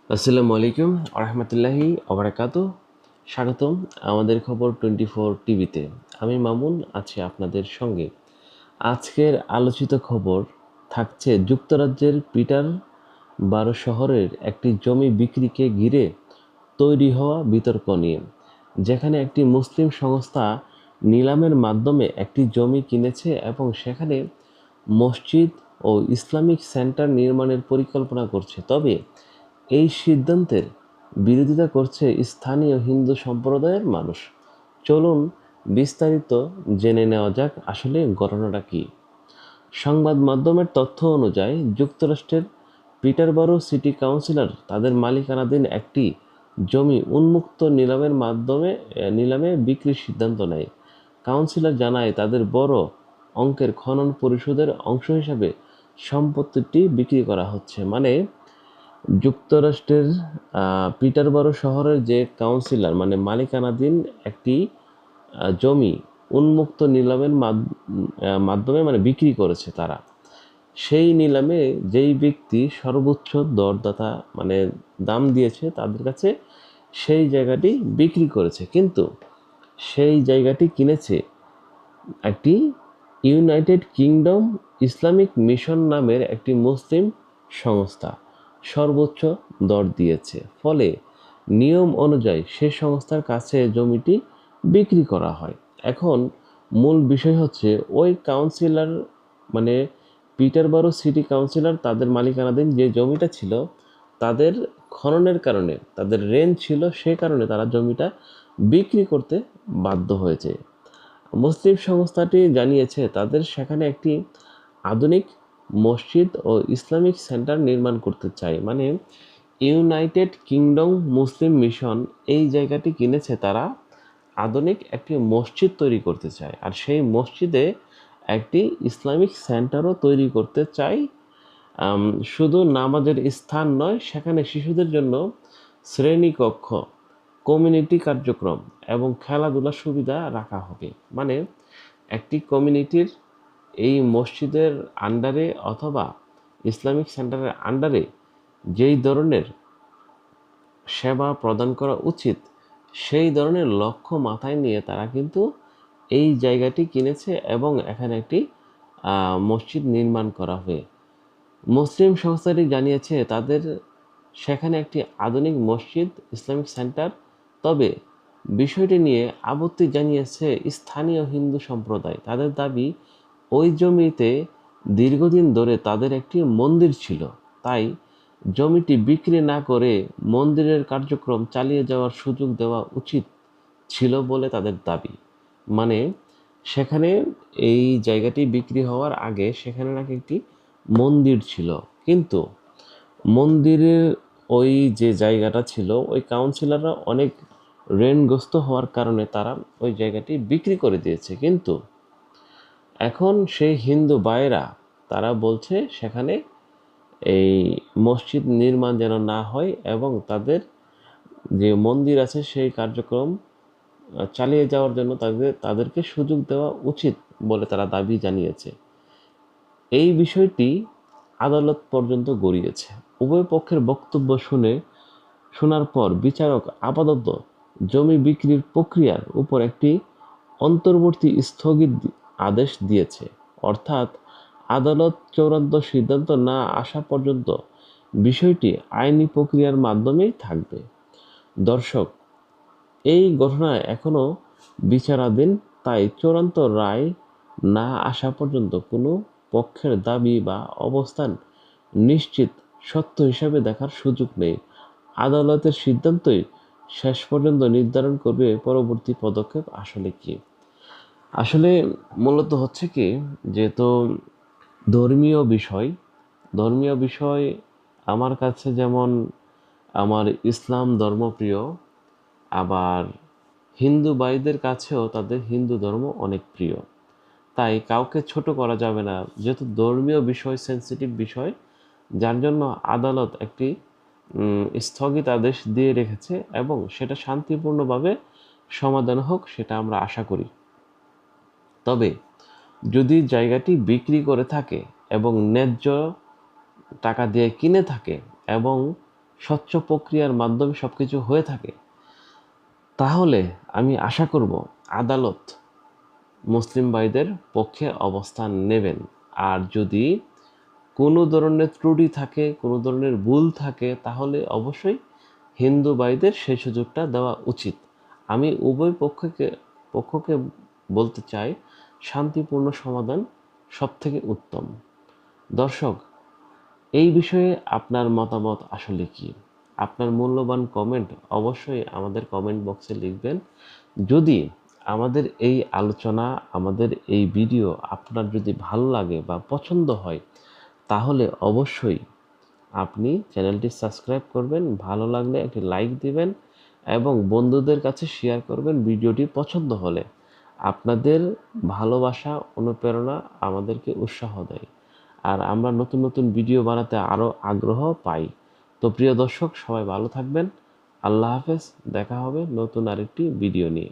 আসসালামু আলাইকুম আরহামতুল্লাহি ওবারাকাতু। স্বাগতম আমাদের খবর 24 টিভিতে। আমি মামুন আছি আপনাদের সঙ্গে। আজকের আলোচিত খবর থাকছে যুক্তরাজ্যের পিটারবারো শহরের একটি জমি বিক্রিকে ঘিরে তৈরি হওয়া বিতর্ক নিয়ে, যেখানে একটি মুসলিম সংস্থা নিলামের মাধ্যমে একটি জমি কিনেছে এবং সেখানে মসজিদ ও ইসলামিক সেন্টার নির্মাণের পরিকল্পনা করছে। তবে এই সিদ্ধান্তের বিরোধিতা করছে স্থানীয় হিন্দু সম্প্রদায়ের মানুষ। চলুন বিস্তারিত জেনে নেওয়া যাক আসলে ঘটনাটা কী। সংবাদ মাধ্যমের তথ্য অনুযায়ী যুক্তরাষ্ট্রের পিটারবরো সিটি কাউন্সিলর তাদের মালিকানাধীন একটি জমি উন্মুক্ত নিলামে বিক্রির সিদ্ধান্ত নেয়। কাউন্সিলর জানায় তাদের বড় অঙ্কের খনন পরিশোধের অংশ হিসাবে সম্পত্তিটি বিক্রি করা হচ্ছে। মানে যুক্তরাষ্ট্রের পিটারবরো শহরের যে কাউন্সিলর মালিকানাধীন একটি জমি উন্মুক্ত নিলামের মাধ্যমে বিক্রি করেছে তারা। সেই নিলামে যেই ব্যক্তি সর্বোচ্চ দরদাতা দাম দিয়েছে তাদের কাছে সেই জায়গাটি বিক্রি করেছে, কিন্তু সেই জায়গাটি কিনেছে একটি ইউনাইটেড কিংডম ইসলামিক মিশন নামের একটি মুসলিম সংস্থা সর্বোচ্চ দর দিয়েছে। ফলে নিয়ম অনুযায়ী সে সংস্থার কাছে জমিটি বিক্রি করা হয়। এখন মূল বিষয় হচ্ছে ওই কাউন্সিলর মানে পিটারবরো সিটি কাউন্সিলর তাদের মালিকানাধীন যে জমিটা ছিল তাদের খননের কারণে তাদের রেঞ্জ ছিল, সে কারণে তারা জমিটা বিক্রি করতে বাধ্য হয়েছে। মুসলিম সংস্থাটি জানিয়েছে তাদের সেখানে একটি আধুনিক মসজিদ ও ইসলামিক সেন্টার নির্মাণ করতে চায়। ইউনাইটেড কিংডম মুসলিম মিশন এই জায়গাটি কিনেছে, তারা আধুনিক একটি মসজিদ তৈরি করতে চায়, আর সেই মসজিদে একটি ইসলামিক সেন্টারও তৈরি করতে চায়। শুধু নামাজের স্থান নয়, সেখানে শিশুদের জন্য শ্রেণীকক্ষ, কমিউনিটি কার্যক্রম এবং খেলাধুলার সুবিধা রাখা হবে। একটি কমিউনিটির এই মসজিদের আন্ডারে অথবা ইসলামিক সেন্টারের আন্ডারে যেই ধরনের সেবা প্রদান করা উচিত সেই ধরনের লক্ষ্য মাথায় নিয়ে তারা কিন্তু এই জায়গাটি কিনেছে এবং এখানে একটি মসজিদ নির্মাণ করা হবে। মুসলিম সংস্থাটি জানিয়েছে তাদের সেখানে একটি আধুনিক মসজিদ ইসলামিক সেন্টার। তবে বিষয়টি নিয়ে আপত্তি জানিয়েছে স্থানীয় হিন্দু সম্প্রদায়। তাদের দাবি ওই জমিতে দীর্ঘদিন ধরে তাদের একটি মন্দির ছিল, তাই জমিটি বিক্রি না করে মন্দিরের কার্যক্রম চালিয়ে যাওয়ার সুযোগ দেওয়া উচিত ছিল বলে তাদের দাবি। মানে সেখানে এই জায়গাটি বিক্রি হওয়ার আগে সেখানে নাকি একটি মন্দির ছিল, কিন্তু মন্দিরের ওই যে জায়গাটা ছিল ওই কাউন্সিলররা অনেক ঋণগ্রস্ত হওয়ার কারণে তারা ওই জায়গাটি বিক্রি করে দিয়েছে। কিন্তু এখন সেই হিন্দু ভাইয়েরা তারা বলছে সেখানে এই মসজিদ নির্মাণ যেন না হয় এবং তাদের যে মন্দির আছে সেই কার্যক্রম চালিয়ে যাওয়ার জন্য তাদেরকে সুযোগ দেওয়া উচিত বলে তারা দাবি জানিয়েছে। এই বিষয়টি আদালত পর্যন্ত গড়িয়েছে। উভয় পক্ষের বক্তব্য শোনার পর বিচারক আপাতত জমি বিক্রির প্রক্রিয়ার উপর একটি অন্তর্বর্তী স্থগিত আদেশ দিয়েছে, অর্থাৎ আদালত চূড়ান্ত সিদ্ধান্ত না আসা পর্যন্ত বিষয়টি আইনি প্রক্রিয়ার মাধ্যমেই থাকবে। দর্শক, এই ঘটনা এখনও বিচারাধীন, তাই চূড়ান্ত রায় না আসা পর্যন্ত কোনো পক্ষের দাবি বা অবস্থান নিশ্চিত সত্য হিসাবে দেখার সুযোগ নেই। আদালতের সিদ্ধান্তই শেষ পর্যন্ত নির্ধারণ করবে পরবর্তী পদক্ষেপ আসলে কি। আসলে মূলত হচ্ছে কি, যেহেতু ধর্মীয় বিষয় আমার কাছে যেমন আমার ইসলাম ধর্মপ্রিয়, আবার হিন্দু ভাইদের কাছেও তাদের হিন্দু ধর্ম অনেক প্রিয়। তাই কাউকে ছোট করা যাবে না, যেহেতু ধর্মীয় বিষয় সেন্সিটিভ বিষয়, যার জন্য আদালত একটি স্থগিত আদেশ দিয়ে রেখেছে এবং সেটা শান্তিপূর্ণভাবে সমাধান হোক সেটা আমরা আশা করি। তবে যদি জায়গাটি বিক্রি করে থাকে এবং ন্যায্য টাকা দিয়ে কিনে থাকে এবং স্বচ্ছ প্রক্রিয়ার মাধ্যমে সব কিছু হয়ে থাকে, তাহলে আমি আশা করব আদালত মুসলিম ভাইদের পক্ষে অবস্থান নেবেন। আর যদি কোনো ধরনের ত্রুটি থাকে, কোনো ধরনের ভুল থাকে, তাহলে অবশ্যই হিন্দু ভাইদের সেই সুযোগটা দেওয়া উচিত। আমি উভয় পক্ষকে বলতে চাই, শান্তিপূর্ণ সমাধান সবথেকে উত্তম। দর্শক, এই বিষয়ে আপনার মতামত আসলে কি? আপনার মূল্যবান কমেন্ট অবশ্যই আমাদের কমেন্ট বক্সে লিখবেন। যদি আমাদের এই আলোচনা, আমাদের এই ভিডিও আপনার যদি ভালো লাগে বা পছন্দ হয়, তাহলে অবশ্যই আপনি চ্যানেলটি সাবস্ক্রাইব করবেন, ভালো লাগলে একটি লাইক দিবেন এবং বন্ধুদের কাছে শেয়ার করবেন ভিডিওটি পছন্দ হলে। আপনাদের ভালোবাসা, অনুপ্রেরণা আমাদেরকে উৎসাহ দেয়, আর আমরা নতুন নতুন ভিডিও বানাতে আরও আগ্রহ পাই। তো প্রিয় দর্শক, সবাই ভালো থাকবেন। আল্লাহ হাফেজ। দেখা হবে নতুন আরেকটি ভিডিও নিয়ে।